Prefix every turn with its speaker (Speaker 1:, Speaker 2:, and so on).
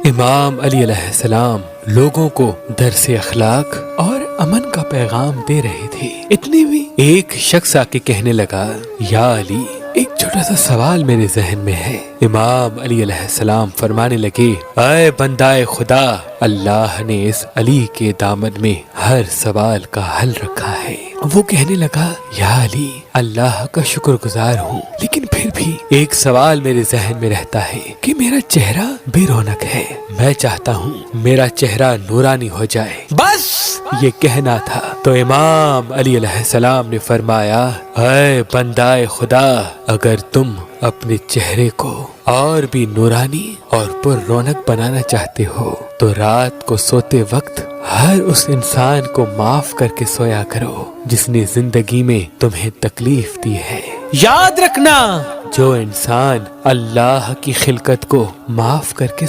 Speaker 1: امام علی علیہ السلام لوگوں کو درس اخلاق اور امن کا پیغام دے رہے تھے۔ اتنے میں ایک شخص آ کے کہنے لگا، یا علی، ایک چھوٹا سا سوال میرے ذہن میں ہے۔ امام علی علیہ السلام فرمانے لگے، اے بندہ خدا، اللہ نے اس علی کے دامن میں ہر سوال کا حل رکھا ہے۔ وہ کہنے لگا، یا علی، اللہ کا شکر گزار ہوں، لیکن پھر بھی ایک سوال میرے ذہن میں رہتا ہے کہ میرا چہرہ بے رونق ہے، میں چاہتا ہوں میرا چہرہ نورانی ہو جائے۔ بس یہ کہنا تھا تو امام علی علیہ السلام نے فرمایا، اے بندہ خدا، اگر تم اپنے چہرے کو اور بھی نورانی اور پر رونق بنانا چاہتے ہو تو رات کو سوتے وقت ہر اس انسان کو معاف کر کے سویا کرو جس نے زندگی میں تمہیں تکلیف دی ہے۔ یاد رکھنا، جو انسان اللہ کی خلقت کو معاف کر کے